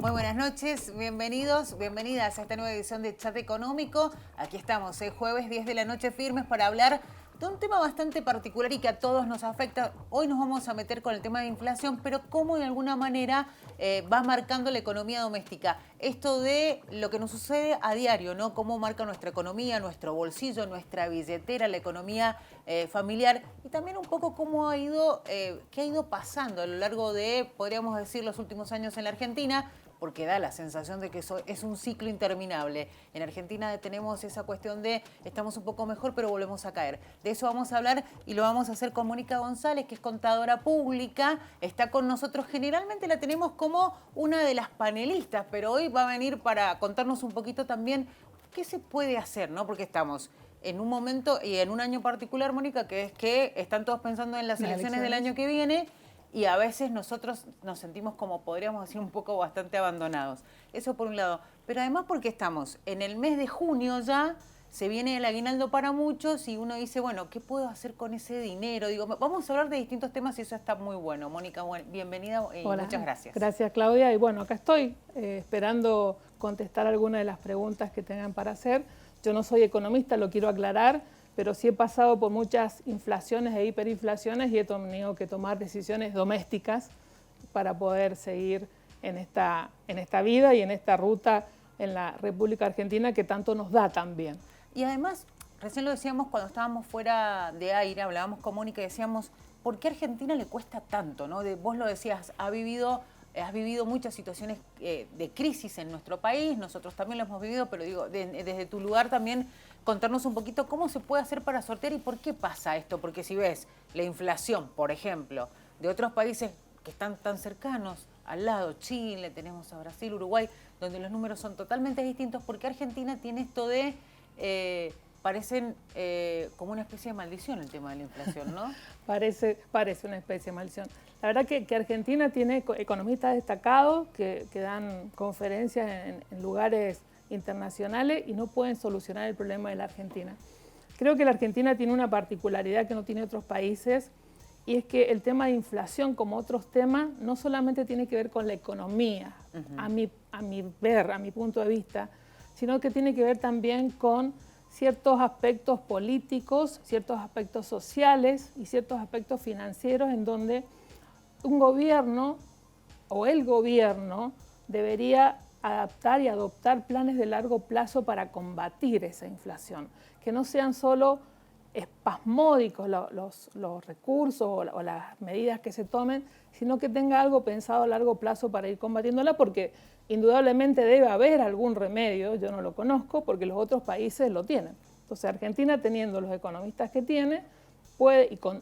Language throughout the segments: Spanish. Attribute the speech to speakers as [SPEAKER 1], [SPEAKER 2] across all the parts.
[SPEAKER 1] Muy buenas noches, bienvenidos, bienvenidas a esta nueva edición de Chat Económico. Aquí estamos, jueves 10 de la noche firmes para hablar de un tema bastante particular y que a todos nos afecta. Hoy nos vamos a meter con el tema de inflación, pero cómo de alguna manera va marcando la economía doméstica. Esto de lo que nos sucede a diario, ¿no? Cómo marca nuestra economía, nuestro bolsillo, nuestra billetera, la economía familiar y también un poco cómo ha ido, qué ha ido pasando a lo largo de, podríamos decir, los últimos años en la Argentina, porque da la sensación de que eso es un ciclo interminable. En Argentina tenemos esa cuestión de estamos un poco mejor, pero volvemos a caer. De eso vamos a hablar y lo vamos a hacer con Mónica González, que es contadora pública. Está con nosotros, generalmente la tenemos como una de las panelistas, pero hoy va a venir para contarnos un poquito también qué se puede hacer, ¿no? Porque estamos en un momento y en un año particular, Mónica, que es que están todos pensando en las elecciones del año que viene. Y a veces nosotros nos sentimos como, podríamos decir, un poco bastante abandonados. Eso por un lado. Pero además porque estamos en el mes de junio ya, se viene el aguinaldo para muchos y uno dice, bueno, ¿qué puedo hacer con ese dinero? Digo, vamos a hablar de distintos temas y eso está muy bueno. Mónica, bienvenida y
[SPEAKER 2] Hola,
[SPEAKER 1] muchas gracias.
[SPEAKER 2] Gracias, Claudia. Y bueno, acá estoy esperando contestar algunas de las preguntas que tengan para hacer. Yo no soy economista, lo quiero aclarar, pero sí he pasado por muchas inflaciones e hiperinflaciones y he tenido que tomar decisiones domésticas para poder seguir en esta vida y en esta ruta en la República Argentina que tanto nos da también.
[SPEAKER 1] Y además, recién lo decíamos cuando estábamos fuera de aire, hablábamos con Mónica y decíamos, ¿por qué a Argentina le cuesta tanto? ¿No? Vos lo decías, has vivido muchas situaciones de crisis en nuestro país, nosotros también lo hemos vivido, pero digo, desde tu lugar también contarnos un poquito cómo se puede hacer para sortear y por qué pasa esto, porque si ves la inflación, por ejemplo, de otros países que están tan cercanos, al lado, Chile, tenemos a Brasil, Uruguay, donde los números son totalmente distintos, porque Argentina tiene esto de, parecen como una especie de maldición el tema de la inflación, ¿no?
[SPEAKER 2] Parece una especie de maldición. La verdad que Argentina tiene economistas destacados que dan conferencias en lugares internacionales y no pueden solucionar el problema de la Argentina. Creo que la Argentina tiene una particularidad que no tiene otros países y es que el tema de inflación, como otros temas, no solamente tiene que ver con la economía, a mi punto de vista, sino que tiene que ver también con ciertos aspectos políticos, ciertos aspectos sociales y ciertos aspectos financieros en donde un gobierno o el gobierno debería adaptar y adoptar planes de largo plazo para combatir esa inflación, que no sean solo espasmódicos los recursos o las medidas que se tomen, sino que tenga algo pensado a largo plazo para ir combatiéndola, porque indudablemente debe haber algún remedio, yo no lo conozco, porque los otros países lo tienen. Entonces Argentina, teniendo los economistas que tiene,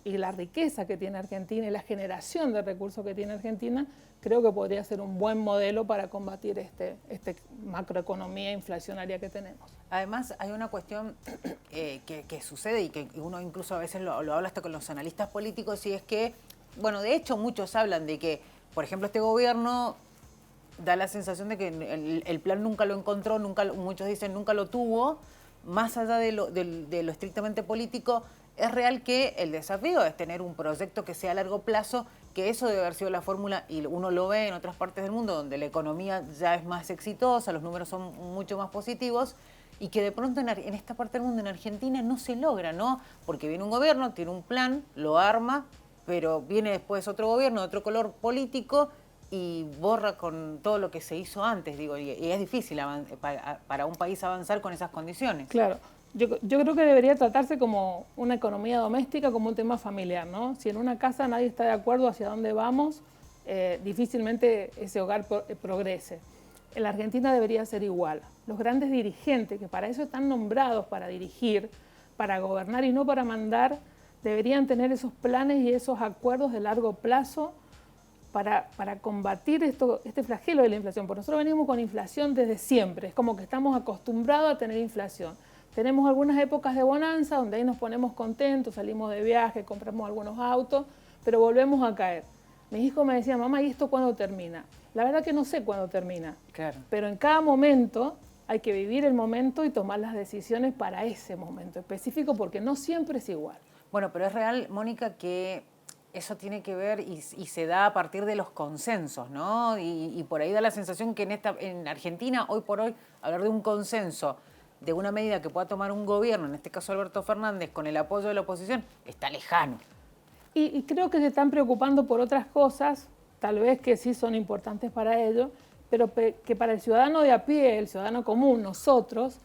[SPEAKER 2] y la riqueza que tiene Argentina y la generación de recursos que tiene Argentina, creo que podría ser un buen modelo para combatir este macroeconomía inflacionaria que tenemos.
[SPEAKER 1] Además, hay una cuestión que sucede y que uno incluso a veces lo habla hasta con los analistas políticos, y es que, bueno, de hecho muchos hablan de que, por ejemplo, este gobierno da la sensación de que el plan nunca lo encontró, muchos dicen nunca lo tuvo, más allá de lo estrictamente político. Es real que el desafío es tener un proyecto que sea a largo plazo, que eso debe haber sido la fórmula y uno lo ve en otras partes del mundo donde la economía ya es más exitosa, los números son mucho más positivos y que de pronto en esta parte del mundo, en Argentina, no se logra, ¿no? Porque viene un gobierno, tiene un plan, lo arma, pero viene después otro gobierno de otro color político y borra con todo lo que se hizo antes, digo, y es difícil para un país avanzar con esas condiciones.
[SPEAKER 2] Claro. Yo creo que debería tratarse como una economía doméstica, como un tema familiar, ¿no? Si en una casa nadie está de acuerdo hacia dónde vamos, difícilmente ese hogar progrese. En la Argentina debería ser igual. Los grandes dirigentes, que para eso están nombrados, para dirigir, para gobernar y no para mandar, deberían tener esos planes y esos acuerdos de largo plazo para combatir este flagelo de la inflación. Porque nosotros venimos con inflación desde siempre, es como que estamos acostumbrados a tener inflación. Tenemos algunas épocas de bonanza donde ahí nos ponemos contentos, salimos de viaje, compramos algunos autos, pero volvemos a caer. Mis hijos me decían, mamá, ¿y esto cuándo termina? La verdad que no sé cuándo termina,
[SPEAKER 1] claro.
[SPEAKER 2] Pero en cada momento hay que vivir el momento y tomar las decisiones para ese momento específico, porque no siempre es igual.
[SPEAKER 1] Bueno, pero es real, Mónica, que eso tiene que ver y se da a partir de los consensos, ¿no? Y por ahí da la sensación que en Argentina, hoy por hoy, hablar de un consenso, de una medida que pueda tomar un gobierno, en este caso Alberto Fernández, con el apoyo de la oposición, está lejano.
[SPEAKER 2] Y creo que se están preocupando por otras cosas, tal vez que sí son importantes para ellos, pero que para el ciudadano de a pie, el ciudadano común, nosotros,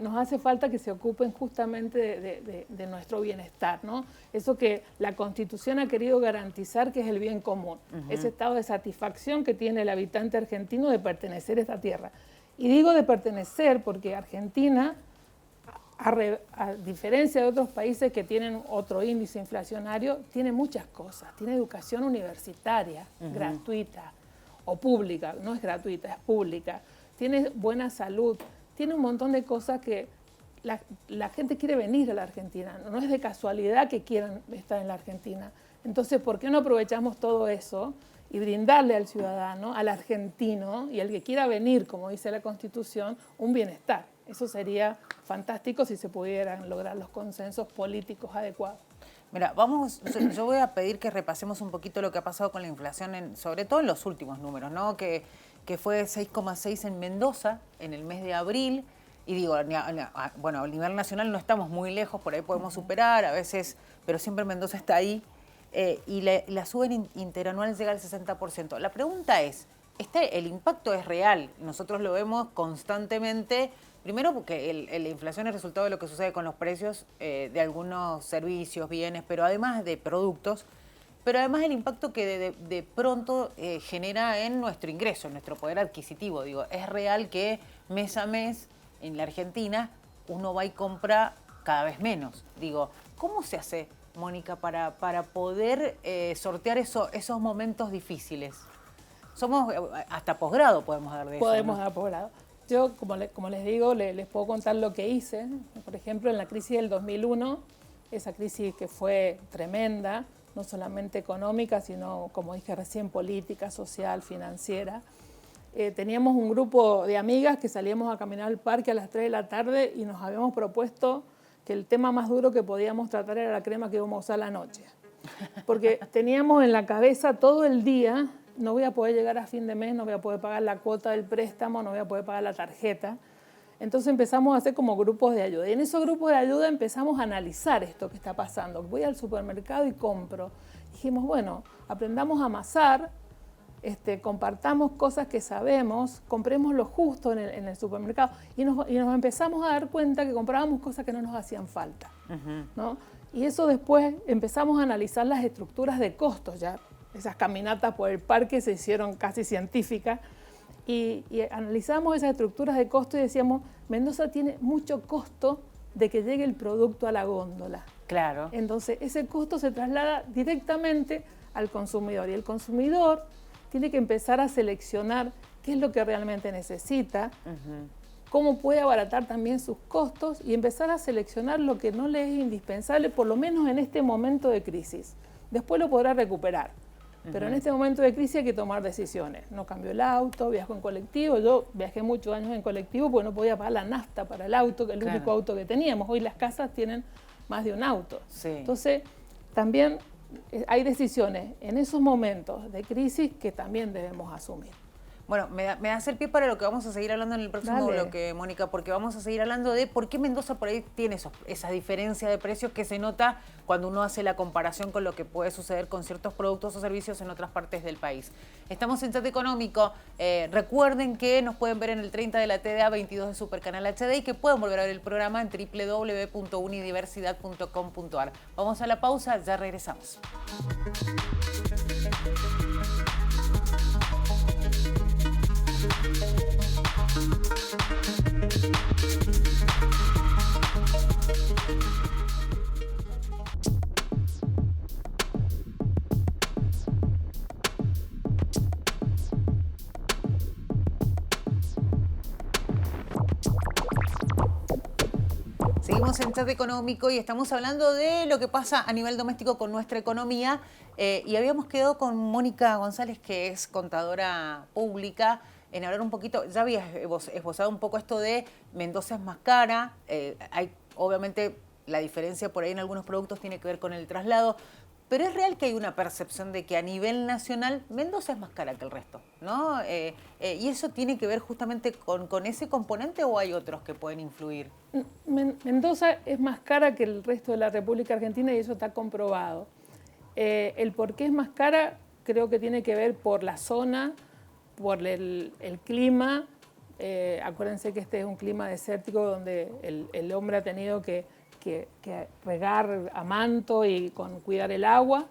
[SPEAKER 2] nos hace falta que se ocupen justamente de nuestro bienestar, ¿no? Eso que la Constitución ha querido garantizar, que es el bien común, ese estado de satisfacción que tiene el habitante argentino de pertenecer a esta tierra. Y digo de pertenecer porque Argentina, a diferencia de otros países que tienen otro índice inflacionario, tiene muchas cosas. Tiene educación universitaria, gratuita o pública, no es gratuita, es pública. Tiene buena salud, tiene un montón de cosas que la gente quiere venir a la Argentina. No es de casualidad que quieran estar en la Argentina. Entonces, ¿por qué no aprovechamos todo eso y brindarle al ciudadano, al argentino y al que quiera venir, como dice la Constitución, un bienestar? Eso sería fantástico si se pudieran lograr los consensos políticos adecuados.
[SPEAKER 1] Mira, yo voy a pedir que repasemos un poquito lo que ha pasado con la inflación, sobre todo en los últimos números, ¿no? Que fue 6,6 en Mendoza en el mes de abril. Y digo, bueno, a nivel nacional no estamos muy lejos, por ahí podemos superar a veces, pero siempre Mendoza está ahí. Y la suba interanual llega al 60%. La pregunta es, el impacto es real, nosotros lo vemos constantemente. Primero porque la inflación es resultado de lo que sucede con los precios de algunos servicios, bienes, pero además de productos, pero además el impacto que de pronto genera en nuestro ingreso, en nuestro poder adquisitivo. Digo, es real que mes a mes en la Argentina uno va y compra cada vez menos. Digo, ¿cómo se hace, Mónica, para poder sortear esos momentos difíciles? Somos hasta posgrado podemos dar de eso.
[SPEAKER 2] Podemos
[SPEAKER 1] ¿no?
[SPEAKER 2] dar posgrado. Yo, como les digo, les puedo contar lo que hice. Por ejemplo, en la crisis del 2001, esa crisis que fue tremenda, no solamente económica, sino, como dije recién, política, social, financiera. Teníamos un grupo de amigas que salíamos a caminar al parque a las 3 de la tarde y nos habíamos propuesto que el tema más duro que podíamos tratar era la crema que íbamos a usar la noche. Porque teníamos en la cabeza todo el día: no voy a poder llegar a fin de mes, no voy a poder pagar la cuota del préstamo, no voy a poder pagar la tarjeta. Entonces empezamos a hacer como grupos de ayuda. Y en esos grupos de ayuda empezamos a analizar esto que está pasando. Voy al supermercado y compro. Dijimos, bueno, aprendamos a amasar, compartamos cosas que sabemos, compremos lo justo en el supermercado. Y nos empezamos a dar cuenta que comprábamos cosas que no nos hacían falta, ¿no? Y eso después empezamos a analizar las estructuras de costos. Ya esas caminatas por el parque se hicieron casi científicas y analizamos esas estructuras de costo y decíamos, Mendoza tiene mucho costo de que llegue el producto a la góndola.
[SPEAKER 1] Claro.
[SPEAKER 2] Entonces ese costo se traslada directamente al consumidor y el consumidor tiene que empezar a seleccionar qué es lo que realmente necesita, cómo puede abaratar también sus costos y empezar a seleccionar lo que no le es indispensable, por lo menos en este momento de crisis. Después lo podrá recuperar. Pero en este momento de crisis hay que tomar decisiones. No cambio el auto, viajo en colectivo. Yo viajé muchos años en colectivo porque no podía pagar la nafta para el auto, que es el único auto que teníamos. Hoy las casas tienen más de un auto.
[SPEAKER 1] Sí.
[SPEAKER 2] Entonces, también hay decisiones en esos momentos de crisis que también debemos asumir.
[SPEAKER 1] Bueno, me das el pie para lo que vamos a seguir hablando en el próximo
[SPEAKER 2] Dale.
[SPEAKER 1] bloque, Mónica, porque vamos a seguir hablando de por qué Mendoza por ahí tiene esa diferencia de precios que se nota cuando uno hace la comparación con lo que puede suceder con ciertos productos o servicios en otras partes del país. Estamos en Chat Económico. Recuerden que nos pueden ver en el 30 de la TDA, 22 de Supercanal HD y que pueden volver a ver el programa en www.unidiversidad.com.ar. Vamos a la pausa, ya regresamos. Seguimos en Chat Económico y estamos hablando de lo que pasa a nivel doméstico con nuestra economía y habíamos quedado con Mónica González, que es contadora pública, en hablar un poquito. Ya habías esbozado un poco esto de Mendoza es más cara, hay obviamente la diferencia por ahí en algunos productos tiene que ver con el traslado, pero es real que hay una percepción de que a nivel nacional Mendoza es más cara que el resto, ¿no? ¿Y eso tiene que ver justamente con ese componente o hay otros que pueden influir?
[SPEAKER 2] Mendoza es más cara que el resto de la República Argentina y eso está comprobado. El por qué es más cara creo que tiene que ver por la zona, por el clima. Acuérdense que este es un clima desértico donde el hombre ha tenido que regar a manto y cuidar el agua.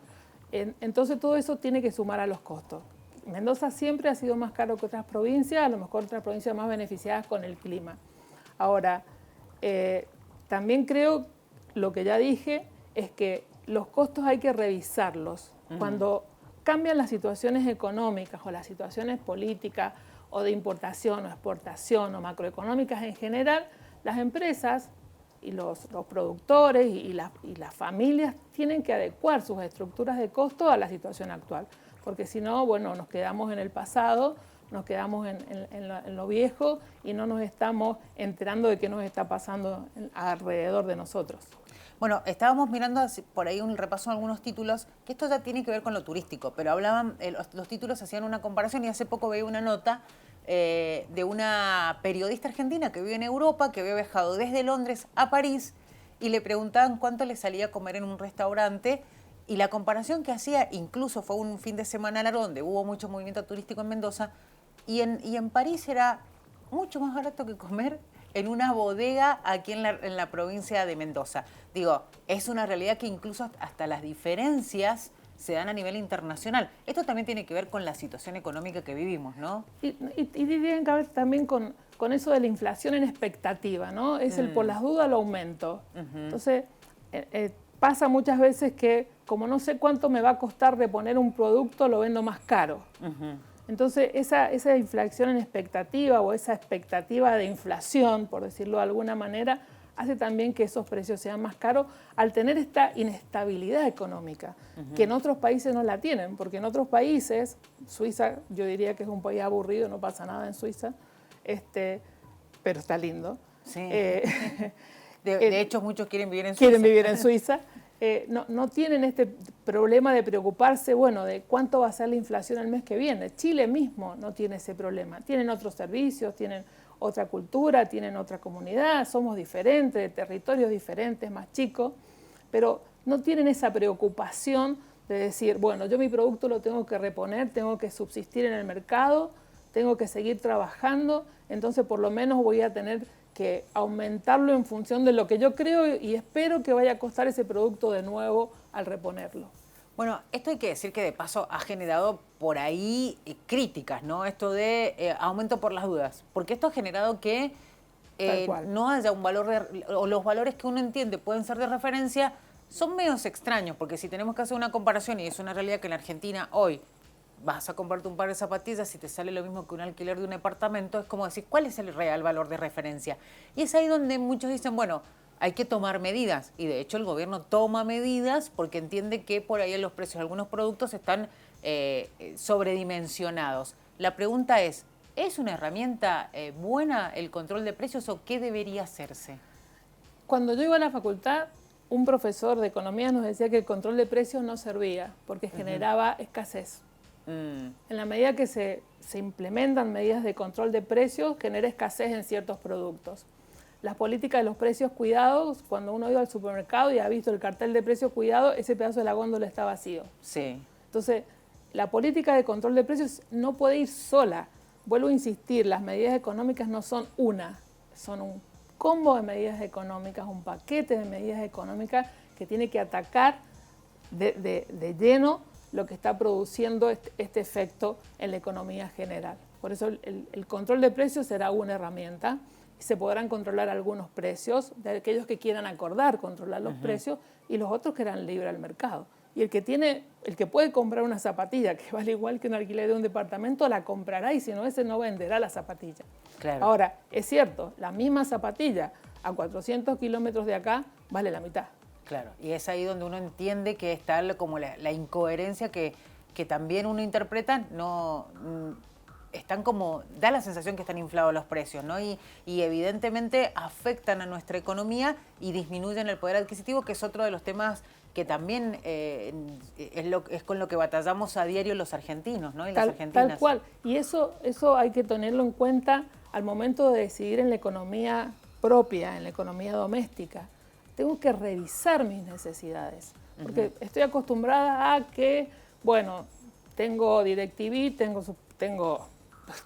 [SPEAKER 2] Entonces todo eso tiene que sumar a los costos. Mendoza siempre ha sido más caro que otras provincias, a lo mejor otras provincias más beneficiadas con el clima. Ahora, también creo, lo que ya dije, es que los costos hay que revisarlos. Cuando cambian las situaciones económicas o las situaciones políticas o de importación o exportación o macroeconómicas en general, las empresas y los productores y las familias tienen que adecuar sus estructuras de costo a la situación actual. Porque si no, bueno, nos quedamos en el pasado, nos quedamos en lo viejo y no nos estamos enterando de qué nos está pasando alrededor de nosotros.
[SPEAKER 1] Bueno, estábamos mirando por ahí un repaso de algunos títulos, que esto ya tiene que ver con lo turístico, pero hablaban, los títulos hacían una comparación y hace poco veía una nota de una periodista argentina que vive en Europa, que había viajado desde Londres a París y le preguntaban cuánto le salía a comer en un restaurante y la comparación que hacía, incluso fue un fin de semana largo donde hubo mucho movimiento turístico en Mendoza y en París era mucho más barato que comer en una bodega aquí en la provincia de Mendoza. Digo, es una realidad que incluso hasta las diferencias se dan a nivel internacional. Esto también tiene que ver con la situación económica que vivimos, ¿no?
[SPEAKER 2] Y tiene que ver también con eso de la inflación en expectativa, ¿no? Es el por las dudas el aumento. Entonces, pasa muchas veces que como no sé cuánto me va a costar reponer un producto, lo vendo más caro. Entonces, esa inflación en expectativa o esa expectativa de inflación, por decirlo de alguna manera, hace también que esos precios sean más caros al tener esta inestabilidad económica, que en otros países no la tienen, porque en otros países, Suiza, yo diría que es un país aburrido, no pasa nada en Suiza, pero está lindo.
[SPEAKER 1] Sí. De hecho, muchos quieren vivir en Suiza.
[SPEAKER 2] Quieren vivir en Suiza. No tienen este problema de preocuparse, bueno, de cuánto va a ser la inflación el mes que viene. Chile mismo no tiene ese problema. Tienen otros servicios, tienen otra cultura, tienen otra comunidad, somos diferentes, territorios diferentes, más chicos, pero no tienen esa preocupación de decir, bueno, yo mi producto lo tengo que reponer, tengo que subsistir en el mercado, tengo que seguir trabajando, entonces por lo menos voy a tener que aumentarlo en función de lo que yo creo y espero que vaya a costar ese producto de nuevo al reponerlo.
[SPEAKER 1] Bueno, esto hay que decir que de paso ha generado por ahí críticas, ¿no? Esto de aumento por las dudas, porque esto ha generado que no haya un valor, o los valores que uno entiende pueden ser de referencia, son medios extraños, porque si tenemos que hacer una comparación, y es una realidad que en la Argentina hoy vas a comprarte un par de zapatillas y te sale lo mismo que un alquiler de un departamento, es como decir, ¿cuál es el real valor de referencia? Y es ahí donde muchos dicen, bueno, hay que tomar medidas, y de hecho el gobierno toma medidas porque entiende que por ahí los precios de algunos productos están sobredimensionados. La pregunta ¿es una herramienta buena el control de precios o qué debería hacerse?
[SPEAKER 2] Cuando yo iba a la facultad, un profesor de economía nos decía que el control de precios no servía porque generaba escasez. En la medida que se implementan medidas de control de precios, genera escasez en ciertos productos. Las políticas de los precios cuidados, cuando uno iba al supermercado y ha visto el cartel de precios cuidados, ese pedazo de la góndola está vacío.
[SPEAKER 1] Sí.
[SPEAKER 2] Entonces, la política de control de precios no puede ir sola. Vuelvo a insistir, las medidas económicas no son una, son un combo de medidas económicas, un paquete de medidas económicas que tiene que atacar de lleno lo que está produciendo este efecto en la economía general. Por eso el control de precios será una herramienta. Se podrán controlar algunos precios de aquellos que quieran acordar controlar los precios y los otros que eran libre al mercado. Y el que puede comprar una zapatilla que vale igual que un alquiler de un departamento, la comprará y si no, ese no venderá la zapatilla.
[SPEAKER 1] Claro.
[SPEAKER 2] Ahora, es cierto, la misma zapatilla a 400 kilómetros de acá vale la mitad.
[SPEAKER 1] Claro, y es ahí donde uno entiende que está como la incoherencia que también uno interpreta, están como, da la sensación que están inflados los precios, ¿no? Y evidentemente afectan a nuestra economía y disminuyen el poder adquisitivo, que es otro de los temas que también es con lo que batallamos a diario los argentinos, ¿no? Y las argentinas.
[SPEAKER 2] Tal cual. Y eso hay que tenerlo en cuenta al momento de decidir en la economía propia, en la economía doméstica. Tengo que revisar mis necesidades, porque estoy acostumbrada a que, bueno, tengo DirecTV, tengo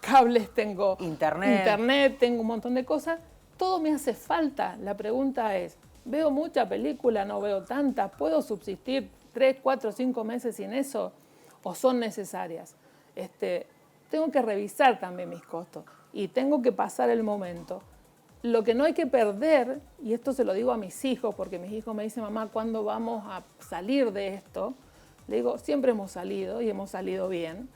[SPEAKER 2] cables, tengo internet, tengo un montón de cosas, todo me hace falta. La pregunta es, ¿veo mucha película? ¿No veo tanta? ¿Puedo subsistir 3, 4, 5 meses sin eso? ¿O son necesarias? Tengo que revisar también mis costos y tengo que pasar el momento. Lo que no hay que perder, y esto se lo digo a mis hijos, porque mis hijos me dicen, mamá, ¿cuándo vamos a salir de esto? Le digo, siempre hemos salido y hemos salido bien.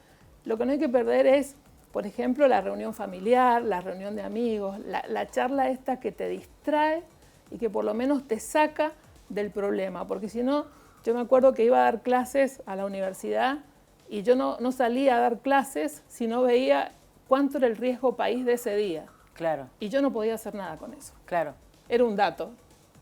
[SPEAKER 2] Lo que no hay que perder es, por ejemplo, la reunión familiar, la reunión de amigos, la charla esta que te distrae y que por lo menos te saca del problema. Porque si no, yo me acuerdo que iba a dar clases a la universidad y yo no salía a dar clases si no veía cuánto era el riesgo país de ese día.
[SPEAKER 1] Claro.
[SPEAKER 2] Y yo no podía hacer nada con eso.
[SPEAKER 1] Claro.
[SPEAKER 2] Era un dato,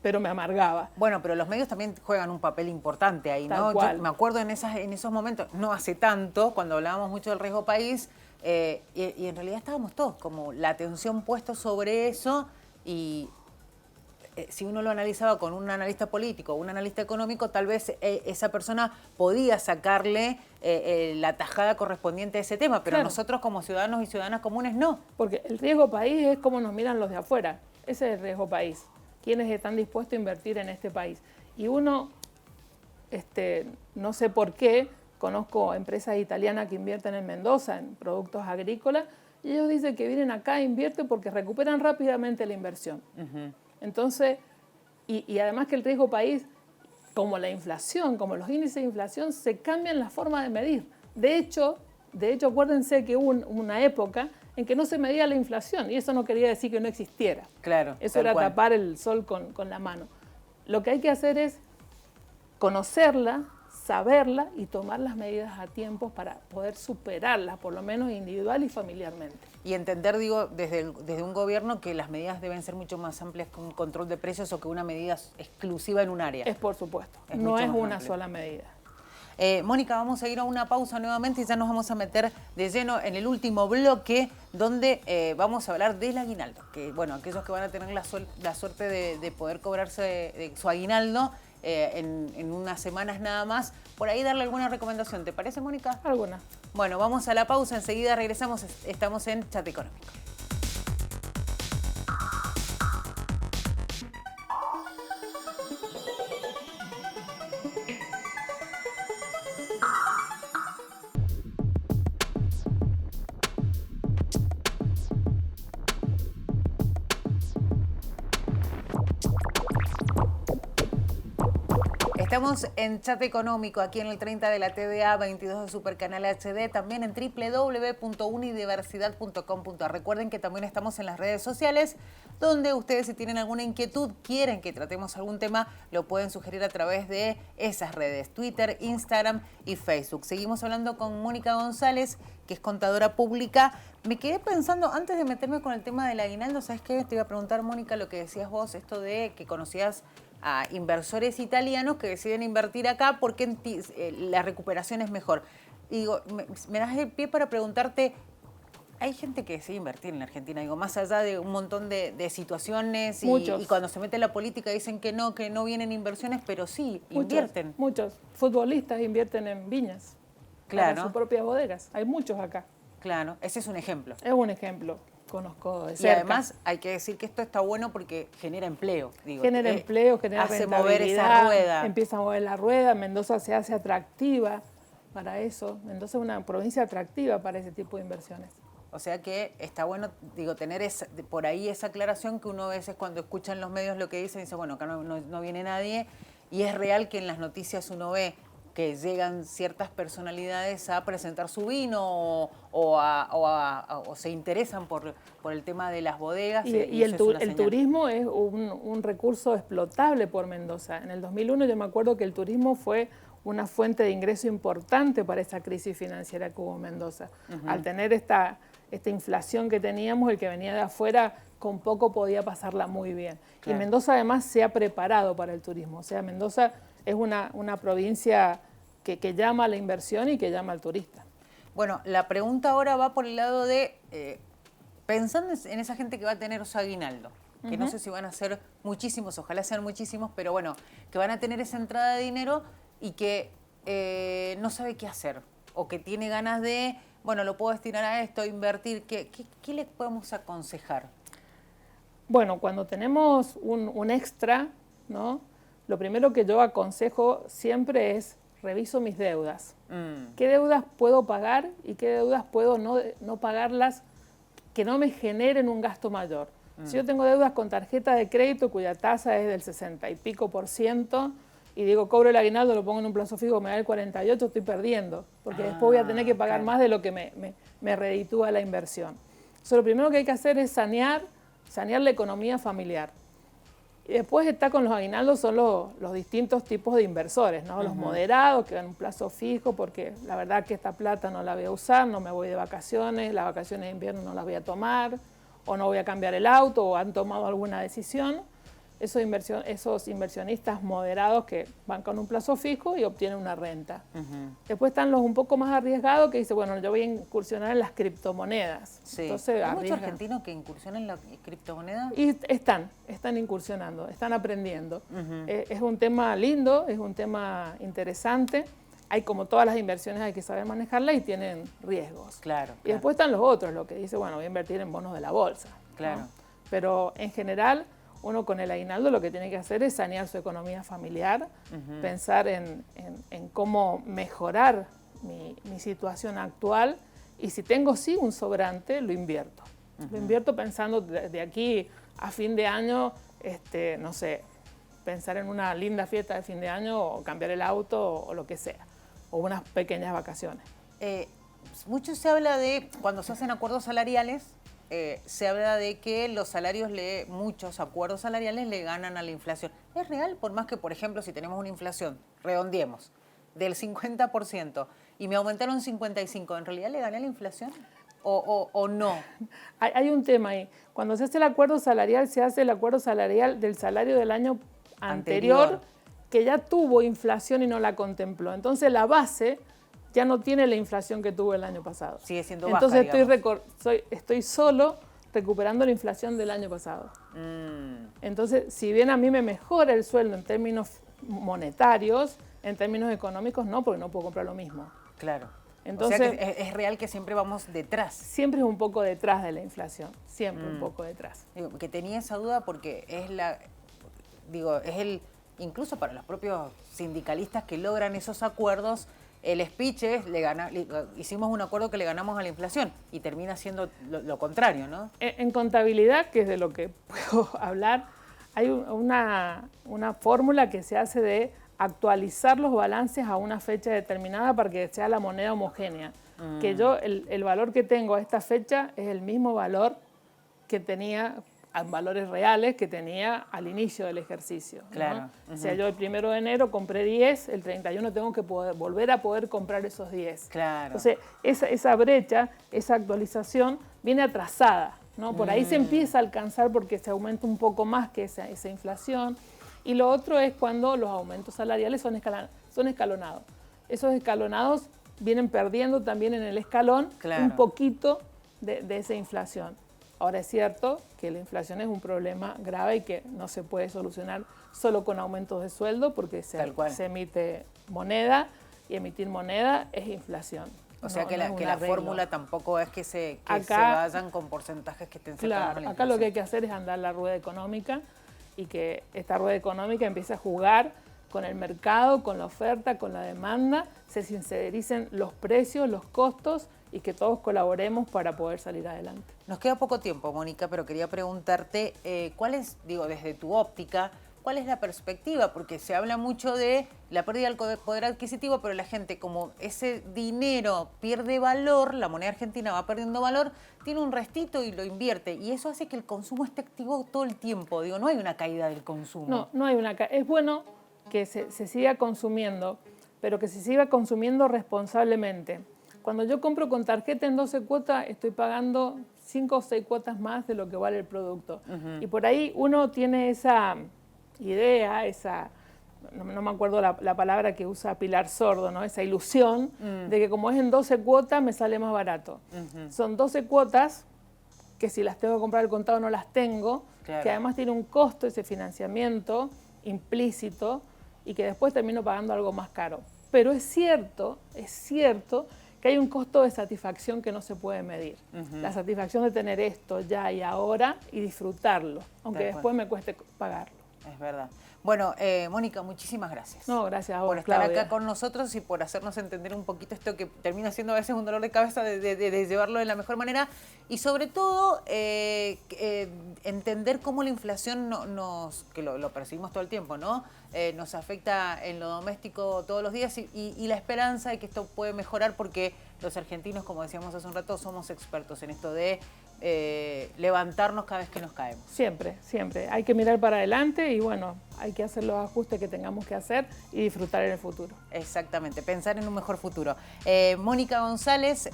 [SPEAKER 2] pero me amargaba.
[SPEAKER 1] Bueno, pero los medios también juegan un papel importante ahí, ¿no?
[SPEAKER 2] Tal cual.
[SPEAKER 1] Yo me acuerdo en esos momentos, no hace tanto, cuando hablábamos mucho del riesgo país, y en realidad estábamos todos como la atención puesta sobre eso, y si uno lo analizaba con un analista político o un analista económico, tal vez esa persona podía sacarle la tajada correspondiente a ese tema, pero
[SPEAKER 2] claro,
[SPEAKER 1] nosotros como ciudadanos y ciudadanas comunes no.
[SPEAKER 2] Porque el riesgo país es cómo nos miran los de afuera. Ese es el riesgo país. ¿Quiénes están dispuestos a invertir en este país? Y uno, no sé por qué, conozco empresas italianas que invierten en Mendoza, en productos agrícolas, y ellos dicen que vienen acá e invierten porque recuperan rápidamente la inversión. Entonces, y además que el riesgo país, como la inflación, como los índices de inflación, se cambian la forma de medir. De hecho, acuérdense que hubo una época en que no se medía la inflación y eso no quería decir que no existiera.
[SPEAKER 1] Claro.
[SPEAKER 2] Eso era tapar el sol con la mano. Lo que hay que hacer es conocerla, saberla y tomar las medidas a tiempo para poder superarla, por lo menos individual y familiarmente. Y entender, digo, desde un gobierno que las medidas deben ser mucho más amplias que un control de precios o que una medida exclusiva en un área. Es por supuesto, no es una sola medida. Mónica, vamos a ir a una pausa nuevamente y ya nos vamos a meter de lleno en el último bloque donde vamos a hablar del aguinaldo. Que, bueno, aquellos que van a tener la suerte de poder cobrarse de su aguinaldo en unas semanas nada más, por ahí darle alguna recomendación. ¿Te parece, Mónica? Alguna. Bueno, vamos a la pausa, enseguida regresamos, estamos en Chat Económico. Estamos en Chat Económico, aquí en el 30 de la TDA, 22 de Supercanal HD, también en www.unidiversidad.com.ar. Recuerden que también estamos en las redes sociales, donde ustedes, si tienen alguna inquietud, quieren que tratemos algún tema, lo pueden sugerir a través de esas redes, Twitter, Instagram y Facebook. Seguimos hablando con Mónica González, que es contadora pública. Me quedé pensando, antes de meterme con el tema del aguinaldo, ¿sabes qué? Te iba a preguntar, Mónica, lo que decías vos, esto de que conocías a inversores italianos que deciden invertir acá porque la recuperación es mejor. Digo, me das el pie para preguntarte, ¿hay gente que decide invertir en la Argentina? Digo, más allá de un montón de situaciones y cuando se mete en la política dicen que no vienen inversiones, pero sí, invierten. Muchos futbolistas invierten en viñas, para sus propias bodegas. Hay muchos acá. Claro, ese es un ejemplo. Es un ejemplo. Conozco de cerca. Y además hay que decir que esto está bueno porque genera empleo. Digo, genera empleo, genera hace mover esa rueda. Empieza a mover la rueda. Mendoza se hace atractiva para eso. Mendoza es una provincia atractiva para ese tipo de inversiones. O sea que está bueno, digo, tener por ahí esa aclaración que uno a veces cuando escucha en los medios lo que dicen, dice, bueno, acá no viene nadie. Y es real que en las noticias uno ve que llegan ciertas personalidades a presentar su vino o se interesan por el tema de las bodegas. Y el turismo es un recurso explotable por Mendoza. En el 2001 yo me acuerdo que el turismo fue una fuente de ingreso importante para esa crisis financiera que hubo en Mendoza. Al tener esta esta inflación que teníamos, el que venía de afuera con poco podía pasarla muy bien.
[SPEAKER 1] Claro.
[SPEAKER 2] Y Mendoza además se ha preparado para el turismo. O sea, Mendoza es una provincia que llama a la inversión y que llama al turista.
[SPEAKER 1] Bueno, la pregunta ahora va por el lado de, pensando en esa gente que va a tener su aguinaldo, que no sé si van a ser muchísimos, ojalá sean muchísimos, pero bueno, que van a tener esa entrada de dinero y que no sabe qué hacer, o que tiene ganas de, bueno, lo puedo destinar a esto, invertir, ¿qué les podemos aconsejar?
[SPEAKER 2] Bueno, cuando tenemos un extra, ¿no? Lo primero que yo aconsejo siempre es reviso mis deudas. ¿Qué deudas puedo pagar y qué deudas puedo no pagarlas que no me generen un gasto mayor? Si yo tengo deudas con tarjeta de crédito cuya tasa es del 60 y pico % y digo, cobro el aguinaldo, lo pongo en un plazo fijo, me da el 48, estoy perdiendo, porque después voy a tener que pagar más de lo que me reditúa la inversión. Entonces, lo primero que hay que hacer es sanear la economía familiar. Y después está con los aguinaldos, son los distintos tipos de inversores, ¿no? Los moderados, que dan un plazo fijo, porque la verdad que esta plata no la voy a usar, no me voy de vacaciones, las vacaciones de invierno no las voy a tomar, o no voy a cambiar el auto, o han tomado alguna decisión. Esos inversionistas moderados que van con un plazo fijo y obtienen una renta. Después están los un poco más arriesgados que dicen, bueno, yo voy a incursionar en las criptomonedas.
[SPEAKER 1] Sí.
[SPEAKER 2] Entonces,
[SPEAKER 1] ¿Hay muchos argentinos que incursionan en la criptomoneda?
[SPEAKER 2] Y están incursionando, están aprendiendo. Es un tema lindo, es un tema interesante. Hay, como todas las inversiones, hay que saber manejarla y tienen riesgos.
[SPEAKER 1] Claro.
[SPEAKER 2] Y después están los otros, lo que dice, bueno, voy a invertir en bonos de la bolsa.
[SPEAKER 1] Claro.
[SPEAKER 2] ¿No? Pero en general, uno con el aguinaldo lo que tiene que hacer es sanear su economía familiar, pensar en cómo mejorar mi situación actual, y si tengo sí un sobrante, lo invierto. Lo invierto pensando de aquí a fin de año, no sé, pensar en una linda fiesta de fin de año o cambiar el auto o lo que sea, o unas pequeñas vacaciones.
[SPEAKER 1] Mucho se habla de, cuando se hacen acuerdos salariales, se habla de que los salarios, muchos acuerdos salariales le ganan a la inflación. ¿Es real? Por más que, por ejemplo, si tenemos una inflación, redondeemos, del 50% y me aumentaron 55%, ¿en realidad le gané a la inflación o no?
[SPEAKER 2] Hay un tema ahí. Cuando se hace el acuerdo salarial, se hace el acuerdo salarial del salario del año anterior, que ya tuvo inflación y no la contempló. Entonces la base ya no tiene la inflación que tuvo el año pasado.
[SPEAKER 1] Sigue siendo baja,
[SPEAKER 2] entonces estoy solo recuperando la inflación del año pasado. Entonces, si bien a mí me mejora el sueldo en términos monetarios, en términos económicos no, porque no puedo comprar lo mismo.
[SPEAKER 1] Claro.
[SPEAKER 2] Entonces,
[SPEAKER 1] o sea que es real que siempre vamos detrás.
[SPEAKER 2] Siempre es un poco detrás de la inflación, siempre un poco detrás.
[SPEAKER 1] Digo, que tenía esa duda porque incluso para los propios sindicalistas que logran esos acuerdos, el speech es, hicimos un acuerdo que le ganamos a la inflación, y termina siendo lo contrario, ¿no?
[SPEAKER 2] En contabilidad, que es de lo que puedo hablar, hay una fórmula que se hace de actualizar los balances a una fecha determinada para que sea la moneda homogénea. Que yo, el valor que tengo a esta fecha es el mismo valor que tenía, valores reales que tenía al inicio del ejercicio, ¿no?
[SPEAKER 1] Claro.
[SPEAKER 2] O sea, yo el 1 de enero compré 10, el 31 tengo que volver a poder comprar esos 10.
[SPEAKER 1] Claro.
[SPEAKER 2] Entonces, esa brecha, esa actualización viene atrasada, ¿no? Por ahí se empieza a alcanzar porque se aumenta un poco más que esa inflación. Y lo otro es cuando los aumentos salariales son escalonados. Esos escalonados vienen perdiendo también en el escalón un poquito de esa inflación. Ahora es cierto que la inflación es un problema grave y que no se puede solucionar solo con aumentos de sueldo, porque se emite moneda, y emitir moneda es inflación.
[SPEAKER 1] O sea que la fórmula tampoco es que se vayan con porcentajes que estén cercanos a la inflación.
[SPEAKER 2] Acá lo que hay que hacer es andar la rueda económica, y que esta rueda económica empiece a jugar con el mercado, con la oferta, con la demanda, se sincericen los precios, los costos, y que todos colaboremos para poder salir adelante.
[SPEAKER 1] Nos queda poco tiempo, Mónica, pero quería preguntarte, desde tu óptica, ¿cuál es la perspectiva? Porque se habla mucho de la pérdida del poder adquisitivo, pero la gente, como ese dinero pierde valor, la moneda argentina va perdiendo valor, tiene un restito y lo invierte, y eso hace que el consumo esté activo todo el tiempo. Digo, no hay una caída del consumo.
[SPEAKER 2] No hay una caída. Es bueno que se siga consumiendo, pero que se siga consumiendo responsablemente. Cuando yo compro con tarjeta en 12 cuotas, estoy pagando 5 o 6 cuotas más de lo que vale el producto. Y por ahí uno tiene esa idea, no me acuerdo la palabra que usa Pilar Sordo, ¿no? Esa ilusión de que como es en 12 cuotas me sale más barato. Son 12 cuotas que si las tengo que comprar al contado no las tengo, claro, que además tiene un costo ese financiamiento implícito y que después termino pagando algo más caro. Pero es cierto que hay un costo de satisfacción que no se puede medir. La satisfacción de tener esto ya y ahora y disfrutarlo, aunque después me cueste pagarlo.
[SPEAKER 1] Es verdad. Bueno, Mónica, muchísimas gracias.
[SPEAKER 2] No, gracias a vos,
[SPEAKER 1] por estar
[SPEAKER 2] Claudia,
[SPEAKER 1] acá con nosotros y por hacernos entender un poquito esto que termina siendo a veces un dolor de cabeza de llevarlo de la mejor manera y sobre todo entender cómo la inflación que lo percibimos todo el tiempo, ¿no? Nos afecta en lo doméstico todos los días y la esperanza de que esto puede mejorar porque los argentinos, como decíamos hace un rato, somos expertos en esto de levantarnos cada vez que nos caemos.
[SPEAKER 2] Siempre, siempre. Hay que mirar para adelante y bueno, hay que hacer los ajustes que tengamos que hacer y disfrutar en el futuro.
[SPEAKER 1] Exactamente, pensar en un mejor futuro. Mónica González,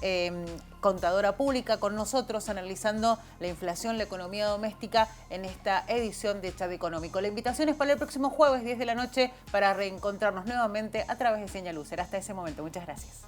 [SPEAKER 1] contadora pública, con nosotros analizando la inflación, la economía doméstica en esta edición de Chat Económico. La invitación es para el próximo jueves, 10 de la noche, para reencontrarnos nuevamente a través de Señal U. Será hasta ese momento. Muchas gracias.